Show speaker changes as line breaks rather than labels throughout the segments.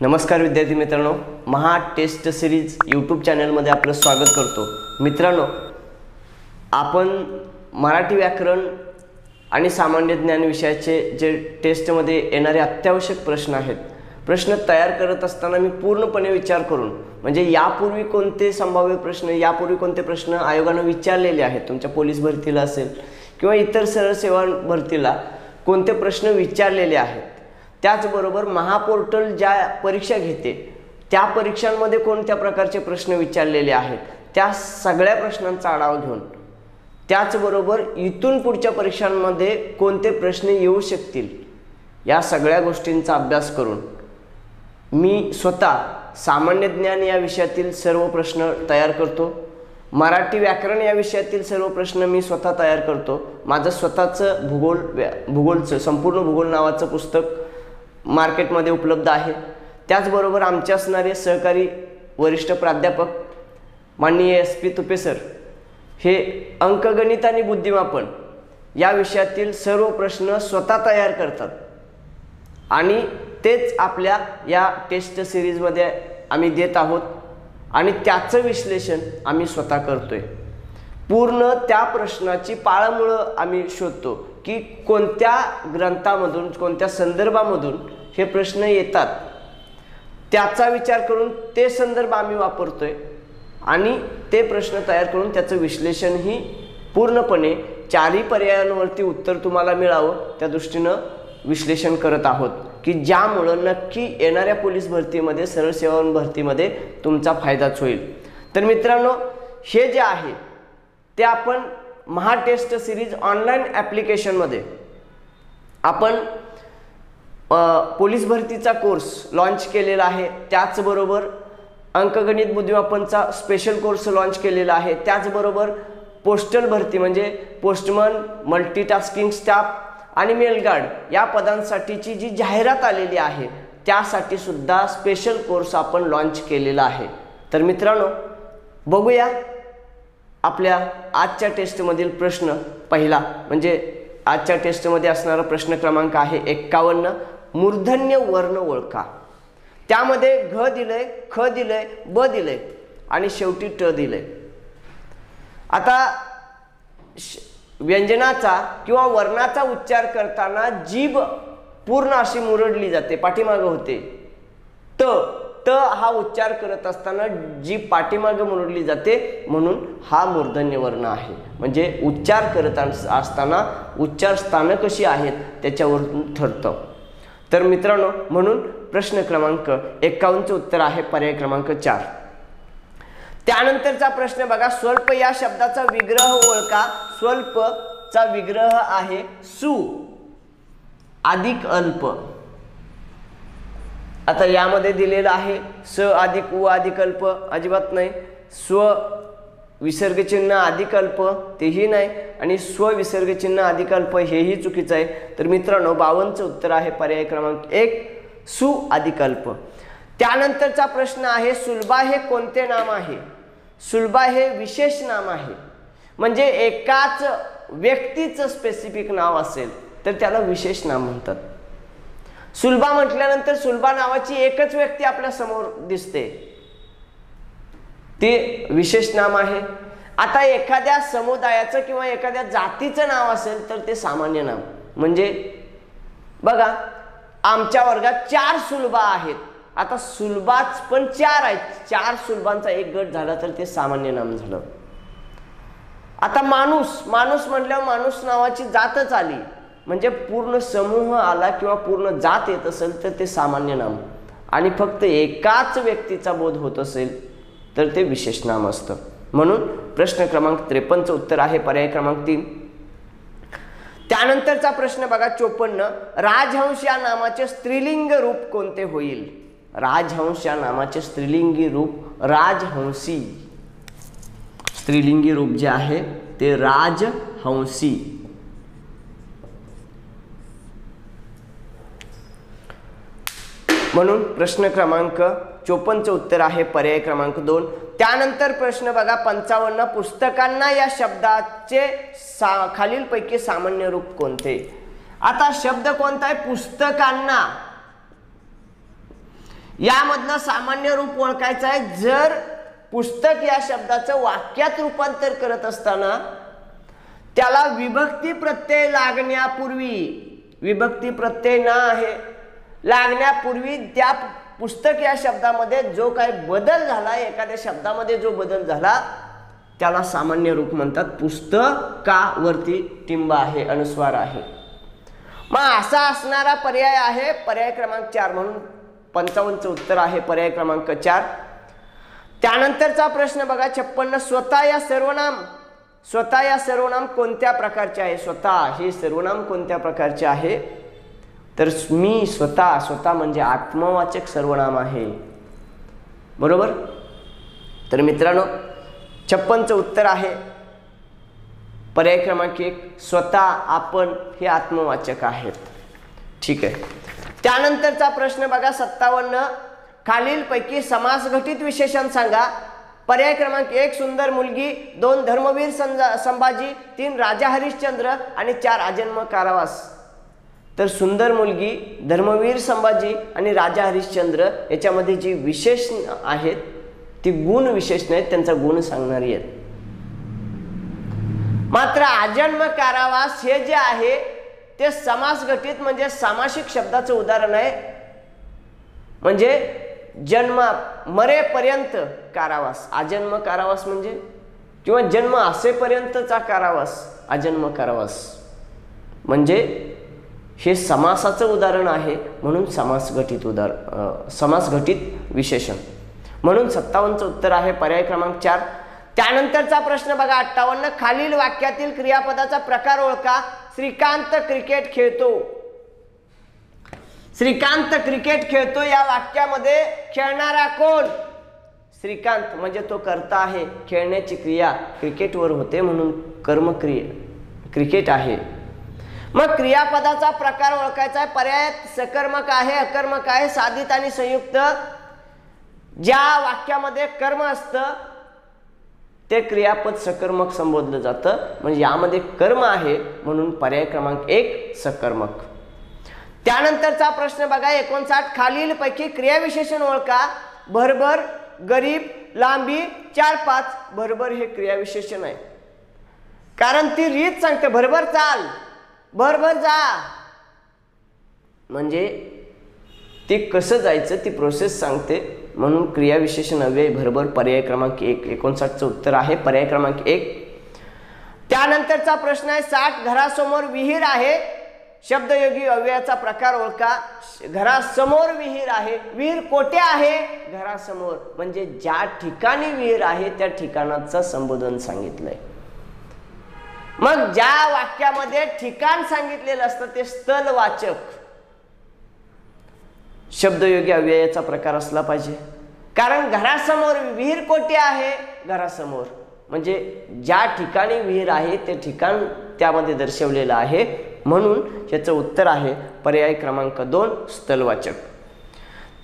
नमस्कार विद्यार्थी मित्रांनो, महा टेस्ट सिरीज यूट्यूब चॅनलमध्ये आपलं स्वागत करतो। मित्रांनो, आपण मराठी व्याकरण आणि सामान्य ज्ञान विषयाचे जे टेस्टमध्ये येणारे अत्यावश्यक प्रश्न आहेत, प्रश्न तयार करत असताना मी पूर्णपणे विचार करून, म्हणजे यापूर्वी कोणते संभाव्य प्रश्न, यापूर्वी कोणते प्रश्न आयोगाने विचारलेले आहेत, तुमच्या पोलीस भरतीला असेल किंवा इतर सरळ सेवा भरतीला कोणते प्रश्न विचारलेले आहेत, त्याचबरोबर महापोर्टल ज्या परीक्षा घेते त्या परीक्षांमध्ये कोणत्या प्रकारचे प्रश्न विचारलेले आहेत, त्या सगळ्या प्रश्नांचा आढावा घेऊन, त्याचबरोबर इथून पुढच्या परीक्षांमध्ये कोणते प्रश्न येऊ शकतील, या सगळ्या गोष्टींचा अभ्यास करून मी स्वतः सामान्य ज्ञान या विषयातील सर्व प्रश्न तयार करतो। मराठी व्याकरण या विषयातील सर्व प्रश्न मी स्वतः तयार करतो। माझं स्वतःचं भूगोलचं संपूर्ण भूगोल नावाचं पुस्तक मार्केटमध्ये उपलब्ध आहे। त्याचबरोबर आमचे असणारे सहकारी वरिष्ठ प्राध्यापक माननीय SP तुपे सर हे अंकगणित आणि बुद्धिमापन या विषयातील सर्व प्रश्न स्वतः तयार करतात आणि तेच आपल्या या टेस्ट सिरीजमध्ये आम्ही देत आहोत आणि त्याचं विश्लेषण आम्ही स्वतः करतोय। पूर्ण त्या प्रश्नाची पाळंमुळं आम्ही शोधतो की कोणत्या ग्रंथामधून, कोणत्या संदर्भामधून हे प्रश्न येतात, त्याचा विचार करून ते संदर्भ आम्ही वापरतोय आणि ते प्रश्न तयार करून त्याचं विश्लेषणही पूर्णपणे चारही पर्यायांवरती उत्तर तुम्हाला मिळावं त्या दृष्टीनं विश्लेषण करत आहोत, की ज्यामुळं नक्की येणाऱ्या पोलीस भरतीमध्ये, सरळ सेवा भरतीमध्ये तुमचा फायदाच होईल। तर मित्रांनो, हे जे आहे ते आपण महा टेस्ट सिरीज ऑनलाईन ॲप्लिकेशनमध्ये आपण पोलीस भरतीचा कोर्स लॉन्च केलेला आहे। त्याचबरोबर अंकगणित बुद्धिमापनचा स्पेशल कोर्स लॉन्च केलेला आहे। त्याचबरोबर पोस्टल भरती म्हणजे पोस्टमन, मल्टीटास्किंग स्टाफ आणि मेलगार्ड या पदांसाठीची जी जाहिरात आलेली आहे त्यासाठी सुद्धा स्पेशल कोर्स आपण लॉन्च केलेला आहे। तर मित्रांनो, बघूया आपल्या आजच्या टेस्टमधील प्रश्न। पहिला म्हणजे आजच्या टेस्टमध्ये असणारा प्रश्न क्रमांक आहे 51, मूर्धन्य वर्ण ओळखा। त्यामध्ये घ दिलंय, ख दिलंय, ब दिलंय आणि शेवटी ट दिलंय। आता व्यंजनाचा किंवा वर्णाचा उच्चार करताना जीभ पूर्ण अशी मुरडली जाते, पाठीमागे होते। त त हा उच्चार करत असताना जीभ पाठीमागे मुरडली जाते, म्हणून हा मूर्धन्य वर्ण आहे। म्हणजे उच्चार करत असताना उच्चार स्थानं कशी आहेत त्याच्यावरून ठरतं। तर मित्रांनो, म्हणून प्रश्न क्रमांक 51चं उत्तर आहे पर्याय क्रमांक 4। त्यानंतरचा प्रश्न बघा, स्वल्प या शब्दाचा विग्रह ओळखा। स्वल्पचा विग्रह आहे सु अधिक अल्प। आता यामध्ये दिलेलं आहे स अधिक उ अधिक अल्प, अजिबात नाही। स्व विसर्ग चिन्ह अधिक अल्प, तेही नाही, आणि स्व विसर्ग चिन्ह अधिक अल्प हेही चुकीचं आहे। तर मित्रांनो, 52चं उत्तर आहे पर्याय क्रमांक 1, सु अधिक अल्प। त्यानंतरचा प्रश्न आहे, सुलभा हे कोणते नाम आहे? सुलभा हे विशेष नाम आहे, म्हणजे एकाच व्यक्तीचं स्पेसिफिक नाव असेल तर त्याला विशेष नाम म्हणतात। सुलभा म्हटल्यानंतर सुलभा नावाची एकच व्यक्ती आपल्या समोर दिसते, ते विशेष नाम आहे। आता एखाद्या समुदायाचं किंवा एखाद्या जातीचं नाव असेल तर ते सामान्य नाम। म्हणजे बघा, आमच्या वर्गात 4 सुलभा आहेत, आता सुलभाच पण 4 आहेत, 4 सुलभांचा एक गट झाला तर ते सामान्य नाम झालं। आता माणूस, माणूस म्हटल्यावर माणूस नावाची जातच आली, म्हणजे पूर्ण समूह आला किंवा पूर्ण जात येत असेल तर ते सामान्य नाम, आणि फक्त एकाच व्यक्तीचा बोध होत असेल तर ते विशेष नाम असतं। म्हणून प्रश्न क्रमांक 53चं उत्तर आहे पर्याय क्रमांक 3। त्यानंतरचा प्रश्न बघा 54, राजहंस या नामाचे स्त्रीलिंग रूप कोणते होईल? राजहंस या नामाचे स्त्रीलिंगी रूप राजहंसी, स्त्रीलिंगी रूप जे आहे ते राजहंसी। म्हणून प्रश्न क्रमांक 54चं उत्तर आहे पर्याय क्रमांक 2। त्यानंतर प्रश्न बघा 55, पुस्तकांना या शब्दाचे खालीलपैकी सामान्य रूप कोणते? आता शब्द कोणता आहे? पुस्तकांना। यामधनं सामान्य रूप ओळखायचं आहे। जर पुस्तक या शब्दाचं वाक्यात रूपांतर करत असताना त्याला विभक्ती प्रत्यय लागण्यापूर्वी, विभक्ती प्रत्यय ना आहे लागण्यापूर्वी त्या पुस्तक या शब्दामध्ये जो काही बदल झाला, एखाद्या शब्दामध्ये जो बदल झाला त्याला सामान्य रूप म्हणतात। पुस्तकावरती टिंब आहे, अनुस्वार आहे। मग असा असणारा पर्याय आहे पर्याय क्रमांक 4, म्हणून 55चं उत्तर आहे पर्याय क्रमांक 4। त्यानंतरचा प्रश्न बघा 56, स्वतः या सर्वनाम, स्वतः या सर्वनाम कोणत्या प्रकारचे आहे? स्वतः हे सर्वनाम कोणत्या प्रकारचे आहे? तर मी स्वतः, स्वतः म्हणजे आत्मवाचक सर्वनाम आहे, बरोबर। तर मित्रांनो 56चं उत्तर आहे पर्याय क्रमांक 1, स्वतः, आपण हे आत्मवाचक आहेत। ठीक आहे। त्यानंतरचा प्रश्न बघा 57, खालीलपैकी समासघटित विशेषण सांगा। पर्याय क्रमांक 1 सुंदर मुलगी, 2 धर्मवीर संभाजी, 3 राजा हरिश्चंद्र आणि 4 आजन्म कारावास। तर सुंदर मुलगी, धर्मवीर संभाजी आणि राजा हरिश्चंद्र याच्यामध्ये जी विशेषण आहेत ती गुण विशेषण आहेत, त्यांचा गुण सांगणारी आहेत। मात्र आजन्म कारावास हे जे आहे ते समासघटित म्हणजे सामासिक शब्दाचं उदाहरण आहे। म्हणजे जन्म मरेपर्यंत कारावास, आजन्म कारावास म्हणजे किंवा जन्म असेपर्यंतचा कारावास, आजन्म कारावास म्हणजे हे समासाचं उदाहरण आहे, म्हणून समासघटित समासघटित विशेषण, म्हणून 57चं उत्तर आहे पर्याय क्रमांक 4। त्यानंतरचा प्रश्न बघा 58, खालील वाक्यातील क्रियापदाचा प्रकार ओळखा। श्रीकांत क्रिकेट खेळतो, श्रीकांत क्रिकेट खेळतो या वाक्यामध्ये खेळणारा कोण? श्रीकांत म्हणजे तो कर्ता आहे, खेळण्याची क्रिया क्रिकेटवर होते म्हणून कर्मक्रिया क्रिकेट आहे। मग क्रियापदाचा प्रकार ओळखायचा आहे। पर्यायात सकर्मक आहे, अकर्मक आहे, साधित आणि संयुक्त। ज्या वाक्यामध्ये कर्म असतं ते क्रियापद सकर्मक संबोधलं जातं, म्हणजे यामध्ये कर्म आहे म्हणून पर्याय क्रमांक 1 सकर्मक। त्यानंतरचा प्रश्न बघा 59, खालीलपैकी क्रियाविशेषण ओळखा। भरभर, गरीब, लांबी, 4-5। भरभर हे क्रियाविशेषण आहे, कारण ती रीत सांगते, भरभर चाल, भरभर जा, म्हणजे ते कसं जायचं ती प्रोसेस सांगते, म्हणून क्रियाविशेषण अव्यय भरभर पर्याय क्रमांक 1। 59चं उत्तर आहे पर्याय क्रमांक 1। त्यानंतरचा प्रश्न आहे 60, घरासमोर विहीर आहे, शब्दयोगी अव्ययाचा प्रकार ओळखा। घरासमोर विहीर आहे, विहीर कोठे आहे? घरासमोर, म्हणजे ज्या ठिकाणी विहीर आहे त्या ठिकाणाचं संबोधन सांगितलंय। मग ज्या वाक्यामध्ये ठिकाण सांगितलेलं असतं ते स्थलवाचक शब्दयोगी अव्ययाचा प्रकार असला पाहिजे, कारण घरासमोर विहीर कोठे आहे? घरासमोर, म्हणजे ज्या ठिकाणी विहीर आहे ते ठिकाण त्यामध्ये दर्शवलेलं आहे, म्हणून याचं उत्तर आहे पर्याय क्रमांक 2 स्थलवाचक।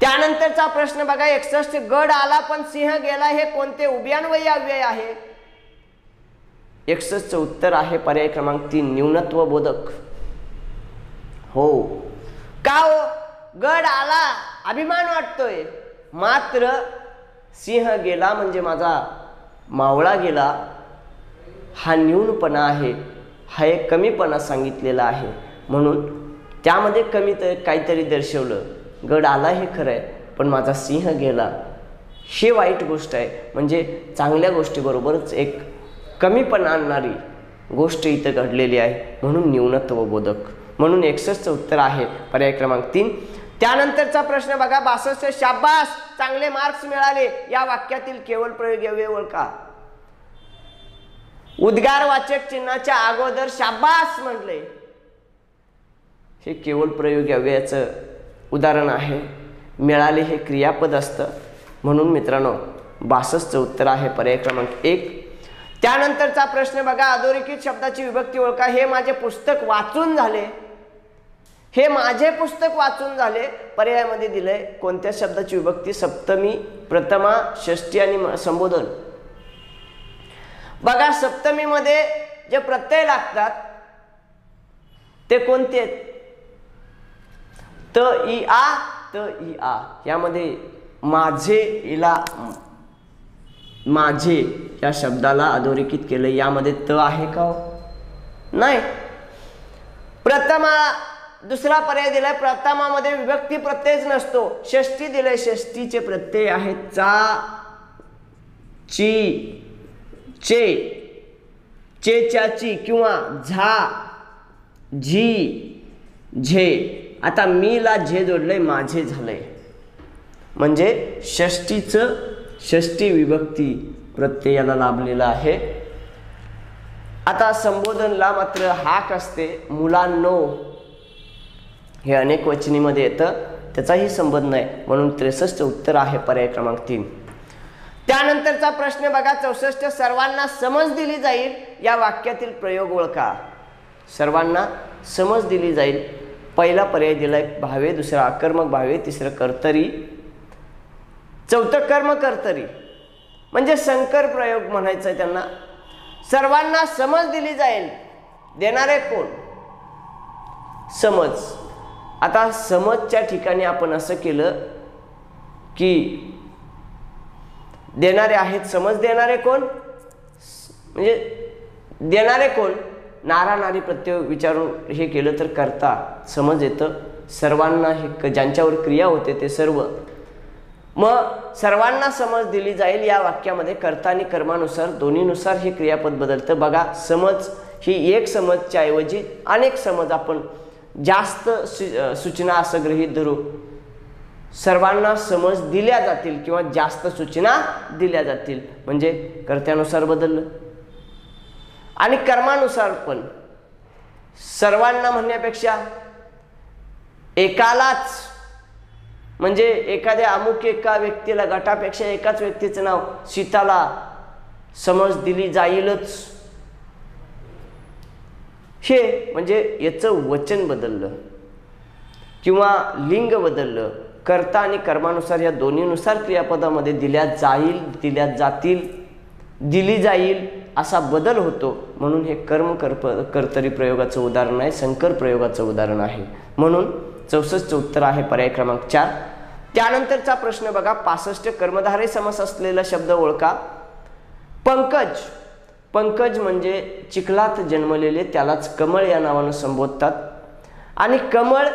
त्यानंतरचा प्रश्न बघा 61, गड आला पण सिंह गेला हे कोणते उभयान्वयी अव्यय आहे? 61चं उत्तर आहे पर्याय क्रमांक 3 न्यूनत्व बोधक। हो, का हो? गड आला अभिमान वाटतोय, मात्र सिंह गेला म्हणजे माझा मावळा गेला, हा न्यूनपणा आहे, हा एक कमीपणा सांगितलेला आहे, म्हणून त्यामध्ये कमी काहीतरी दर्शवलं। गड आला हे खरं आहे, पण माझा सिंह गेला हे वाईट गोष्ट आहे, म्हणजे चांगल्या गोष्टीबरोबरच एक कमीपणा आणणारी गोष्ट इथं घडलेली आहे, म्हणून न्यूनत्व बोधक, म्हणून 61चं उत्तर आहे पर्याय क्रमांक 3। त्यानंतरचा प्रश्न बघा 62, शाबास चांगले मार्क्स मिळाले या वाक्यातील केवळ प्रयोग अव्यय ओळखा। उद्गारवाचक चिन्हाच्या अगोदर शाबास म्हटले, हे केवळ प्रयोग अव्ययाचं उदाहरण आहे। मिळाले हे क्रियापद असतं, म्हणून मित्रांनो 62चं उत्तर आहे पर्याय क्रमांक 1। त्यानंतरचा प्रश्न बघा अधोरेखित शब्दाची विभक्ती ओळखा। हे माझे पुस्तक वाचून झाले, हे माझे पुस्तक वाचून झाले पर्यायामध्ये दिलंय कोणत्या शब्दाची विभक्ती? सप्तमी, प्रथमा, षष्ठी आणि संबोधन। बघा सप्तमीमध्ये जे प्रत्यय लागतात ते कोणते आहेत? त, इ, आ त इ आ यामध्ये माझे इला माझे या शब्दाला अधोरेखित केलं, यामध्ये त आहे का हो? नाही. प्रथमा दुसरा पर्याय दिलाय, प्रथमामध्ये विभक्ती प्रत्ययच नसतो. षष्ठी दिले, षष्ठीचे प्रत्यय आहेत चा, ची, चे, चेचाची किंवा झा, झी, झे. आता मी ला झे जोडलंय, माझे झालंय, म्हणजे षष्ठीचं षष्ठी विभक्ती प्रत्यय याला लाभलेला आहे. आता संबोधनला मात्र हाक असते. मुलांनो हे अनेक वचनीमध्ये येतं, त्याचाही संबंध नाही, म्हणून 63 उत्तर आहे पर्याय क्रमांक 3. त्यानंतरचा प्रश्न बघा 64. सर्वांना समज दिली जाईल या वाक्यातील प्रयोग ओळखा. सर्वांना समज दिली जाईल. पहिला पर्याय दिलाय भावे, दुसरा अकर्मक भावे, तिसरं कर्तरी, चौथं कर्म कर्तरी, म्हणजे संकर प्रयोग म्हणायचं आहे त्यांना. सर्वांना समज दिली जाईल, देणारे कोण? समज. आता समजच्या ठिकाणी आपण असं केलं की देणारे आहेत, समज देणारे कोण, म्हणजे देणारे कोण, नारा नारी प्रत्यय विचारून हे केलं तर करता समज येतं. सर्वांना हे ज्यांच्यावर क्रिया होते ते सर्व. मग सर्वांना समज दिली जाईल या वाक्यामध्ये कर्ता आणि कर्मानुसार दोन्हीनुसार हे क्रियापद बदलतं. बघा समज ही एक समजच्या ऐवजी अनेक समज आपण जास्त सूचना असं गृहीत धरू. सर्वांना समज दिल्या जातील किंवा जास्त सूचना दिल्या जातील, म्हणजे कर्त्यानुसार बदललं. आणि कर्मानुसार पण सर्वांना म्हणण्यापेक्षा एकालाच, म्हणजे एखाद्या अमुक एका व्यक्तीला, गटापेक्षा एकाच व्यक्तीचं नाव सीताला समज दिली जाईलच, हे म्हणजे याचं वचन बदललं किंवा लिंग बदललं. कर्ता आणि कर्मानुसार या दोन्हीनुसार क्रियापदामध्ये दिल्या जाईल, दिल्या जातील, दिली जाईल असा बदल होतो. म्हणून हे कर्म कर्तरी प्रयोगाचं उदाहरण आहे, संकर प्रयोगाचं उदाहरण आहे. म्हणून 64 उत्तर आहे पर्याय क्रमांक 4. त्यानंतरचा प्रश्न बघा 65. कर्मधारय समास असलेला शब्द ओळखा. पंकज. पंकज म्हणजे चिखलात जन्मलेले, त्यालाच कमळ या नावानं संबोधतात. आणि कमळ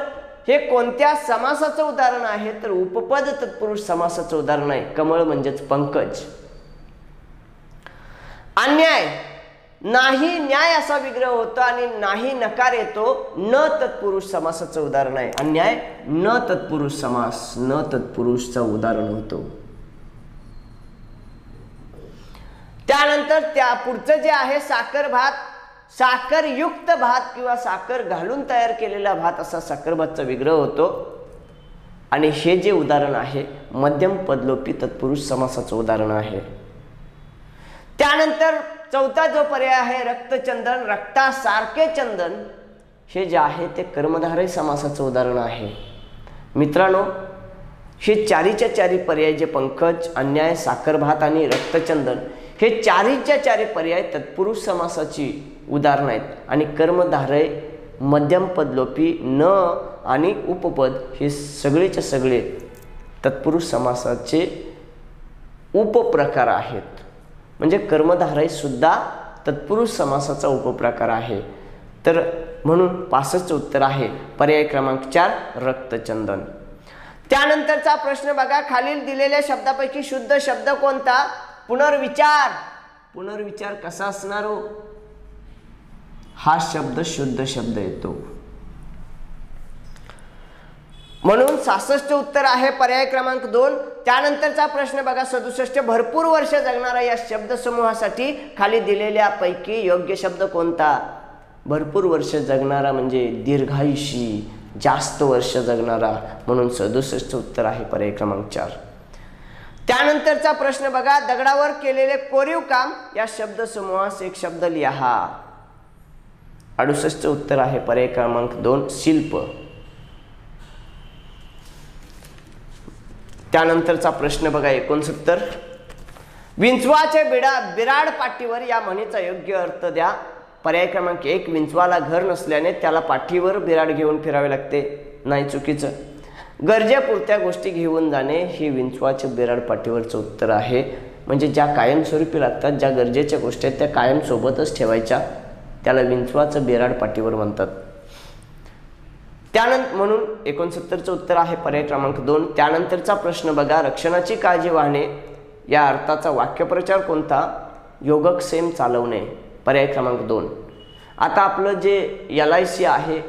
हे कोणत्या समासाचं उदाहरण आहे तर उपपद तत्पुरुष समासाचं उदाहरण आहे. कमळ म्हणजेच पंकज. अन्याय. नाही न्याय असा विग्रह होतो आणि नाही नकार येतो, न तत्पुरुष समासाचं उदाहरण आहे. अन्याय न तत्पुरुष समास, न तत्पुरुषचं उदाहरण होतो. त्यानंतर त्या पुढचं जे आहे साखर भात. साखरयुक्त भात किंवा साखर घालून तयार केलेला भात असा साखर भातचा विग्रह होतो. आणि हे जे उदाहरण आहे मध्यम पदलोपी तत्पुरुष समासाचं उदाहरण आहे. त्यानंतर चौथा जो पर्याय आहे रक्तचंदन, रक्तासारखे चंदन, हे जे आहे ते कर्मधारय समासाचं उदाहरण आहे. मित्रांनो हे चारीच्या चारी पर्याय जे पंकज, अन्याय, साखर भात आणि रक्तचंदन हे चारीच्या चारी पर्याय तत्पुरुष समासाची उदाहरणं आहेत. आणि कर्मधारय, मध्यम पदलोपी, न आणि उपपद हे सगळेच्या सगळे तत्पुरुष समासाचे उपप्रकार आहेत. म्हणजे कर्मधारय सुद्धा तत्पुरुष समासाचा उपप्रकार आहे. तर म्हणून 65 उत्तर आहे पर्याय क्रमांक 4 रक्तचंदन. त्यानंतरचा प्रश्न बघा. खालील दिलेल्या शब्दापैकी शुद्ध शब्द कोणता? पुनर्विचार. पुनर्विचार कसा असणार हो? हा शब्द शुद्ध शब्द येतो. म्हणून 66 उत्तर आहे पर्याय क्रमांक 2. त्यानंतरचा प्रश्न बघा 67. भरपूर वर्ष जगणारा या शब्दसमूहासाठी खाली दिलेल्या पैकी योग्य शब्द कोणता? भरपूर वर्ष जगणारा म्हणजे दीर्घायुषी, जास्त वर्ष जगणारा, म्हणून 67 उत्तर आहे पर्याय क्रमांक 4. त्यानंतरचा प्रश्न बघा. दगडावर केलेले कोरीव काम या शब्दसमूहास एक शब्द लिहा. 68 उत्तर आहे पर्याय क्रमांक 2 शिल्प. त्यानंतरचा प्रश्न बघा 69. विंचवाचे बिराड पाठीवर या म्हणीचा योग्य अर्थ द्या. पर्याय क्रमांक 1 विंचवाला घर नसल्याने त्याला पाठीवर बिराड घेऊन फिरावे लागते. नाही, चुकीचं. गरजेपुरत्या गोष्टी घेऊन जाणे हे विंचवाच्या बेराड पाटीवरचं उत्तर आहे. म्हणजे ज्या कायमस्वरूपी लागतात, ज्या गरजेच्या गोष्टी आहेत त्या कायम सोबतच ठेवायच्या, त्याला विंचवाचं बेराड पाटीवर म्हणतात. त्यानंतर म्हणून 69चं उत्तर आहे पर्याय क्रमांक 2. त्यानंतरचा प्रश्न बघा, रक्षणाची काळजी वाहणे या अर्थाचा वाक्यप्रचार कोणता? योगक्षेम चालवणे, पर्याय क्रमांक 2. आता आपलं जे LIC आहे,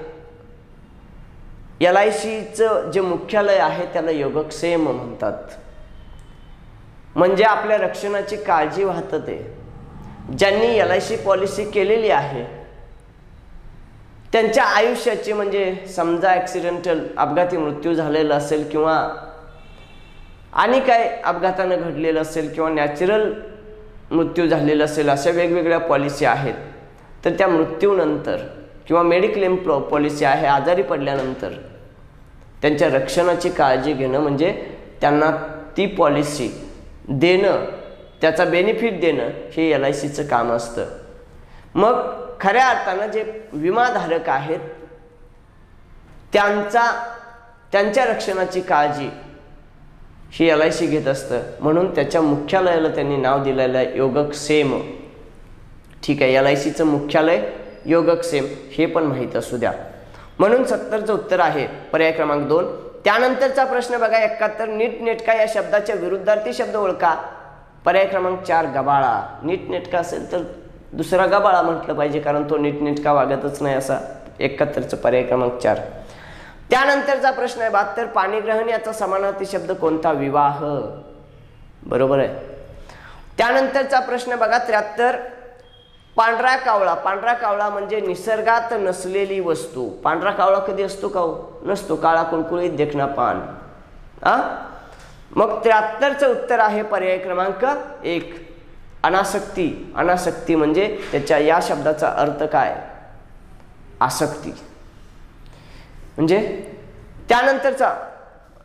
LICचं जे मुख्यालय आहे त्याला योगक्षेम म्हणतात. म्हणजे आपल्या रक्षणाची काळजी वाहतं ते. ज्यांनी LIC पॉलिसी केलेली आहे त्यांच्या आयुष्याची, म्हणजे समजा ॲक्सिडेंटल अपघाती मृत्यू झालेला असेल किंवा आणि काय अपघातानं घडलेलं असेल किंवा नॅचरल मृत्यू झालेला असेल, अशा वेगवेगळ्या पॉलिसी आहेत. तर त्या मृत्यूनंतर किंवा मेडिक्लेम पॉलिसी आहे, आजारी पडल्यानंतर त्यांच्या रक्षणाची काळजी घेणं म्हणजे त्यांना ती पॉलिसी देणं, त्याचा बेनिफिट देणं हे LICचं काम असतं. मग खऱ्या अर्थानं जे विमाधारक आहेत त्यांच्या रक्षणाची काळजी ही LIC घेत असतं. म्हणून त्याच्या मुख्यालयाला त्यांनी नाव दिलेलं आहे योगक्षेम. ठीक आहे, LICचं मुख्यालय योगक्षेम हे पण माहीत असू द्या. म्हणून 70चं उत्तर आहे पर्याय क्रमांक 2. त्यानंतरचा प्रश्न बघा, 71 नीटनेटका या शब्दाच्या विरुद्धार्थी शब्द ओळखा, पर्याय क्रमांक 4 गबाळा. नीटनेटका असेल तर दुसरा गबाळा म्हटलं पाहिजे, कारण तो नीटनेटका वागतच नाही असा. 71चं पर्याय क्रमांक 4. त्यानंतरचा प्रश्न आहे 72 पाणीग्रहण याचा समानार्थी शब्द कोणता? विवाह, बरोबर आहे. त्यानंतरचा प्रश्न बघा 73 पांढरा कावळा. पांढरा कावळा म्हणजे निसर्गात नसलेली वस्तू. पांढरा कावळा कधी असतो का? नसतो. काळा कुळकुळीत देखणा पान. मग 73चं उत्तर आहे पर्याय क्रमांक 1 अनासक्ती. अनासक्ती म्हणजे त्याच्या या शब्दाचा अर्थ काय? आसक्ती. म्हणजे त्यानंतरचा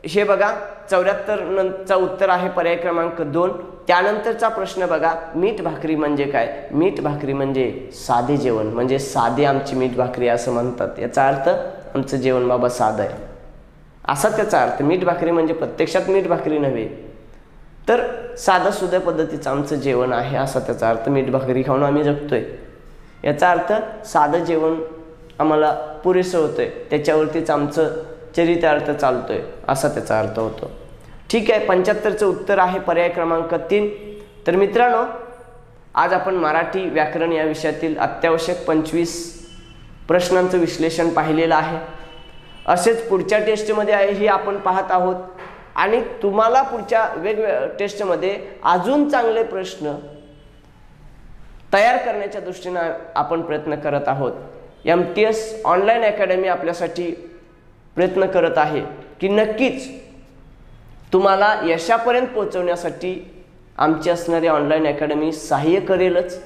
हे बघा 74चं उत्तर आहे पर्याय क्रमांक 2. त्यानंतरचा प्रश्न बघा, मीठ भाकरी म्हणजे काय? मीठ भाकरी म्हणजे साधे जेवण, म्हणजे साधे आमची मीठ भाकरी असं म्हणतात. याचा अर्थ आमचं जेवण बाबा साधं आहे असा त्याचा अर्थ. मीठ भाकरी म्हणजे प्रत्यक्षात मीठ भाकरी नव्हे, तर साधं सुद्धा पद्धतीचं आमचं जेवण आहे असा त्याचा अर्थ. मीठ भाकरी खाऊन आम्ही जगतोय याचा अर्थ साधं जेवण आम्हाला पुरेसं होतंय, त्याच्यावरतीच आमचं चरितार्थ चालतोय असा त्याचा अर्थ होतो. ठीक आहे, 75चं उत्तर आहे पर्याय क्रमांक 3. तर मित्रांनो, आज आपण मराठी व्याकरण या विषयातील अत्यावश्यक 25 प्रश्नांचं विश्लेषण पाहिलेलं आहे. असेच पुढच्या टेस्टमध्ये ही आपण पाहत आहोत आणि तुम्हाला पुढच्या वेगवेगळ्या टेस्टमध्ये अजून चांगले प्रश्न तयार करण्याच्या दृष्टीने आपण प्रयत्न करत आहोत. MTS ऑनलाईन अकॅडमी आपल्यासाठी प्रयत्न करत आहे की नक्कीच तुम्हाला यशापर्यंत पोहोचवण्यासाठी आमची असणारी ऑनलाईन अकॅडमी सहाय्य करेलच.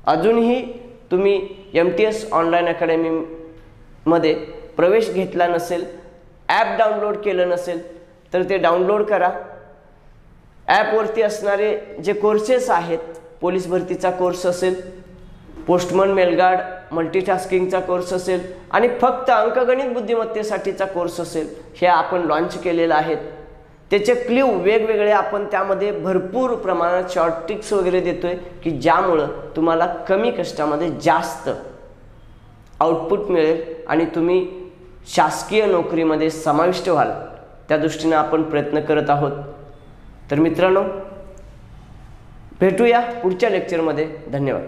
अजूनही तुम्ही MTS ऑनलाईन अकॅडमीमध्ये प्रवेश घेतला नसेल, ॲप डाउनलोड केलं नसेल तर ते डाउनलोड करा. ॲपवरती असणारे जे कोर्सेस आहेत, पोलीस भरतीचा कोर्स असेल, पोस्टमन मेलगार्ड मल्टीटास्किंगचा कोर्स असेल आणि फक्त अंकगणित बुद्धिमत्तेसाठीचा कोर्स असेल, हे आपण लॉन्च केलेलं आहेत. त्याचे क्ल्यू वेगवेगळे आपण त्यामध्ये भरपूर प्रमाणात शॉर्ट ट्रिक्स वगैरे देतोय की ज्यामुळं तुम्हाला कमी कष्टामध्ये जास्त आउटपुट मिळेल आणि तुम्ही शासकीय नोकरीमध्ये समाविष्ट व्हाल, त्या दृष्टीने आपण प्रयत्न करत आहोत. तर मित्रांनो, भेटूया पुढच्या लेक्चरमध्ये. धन्यवाद.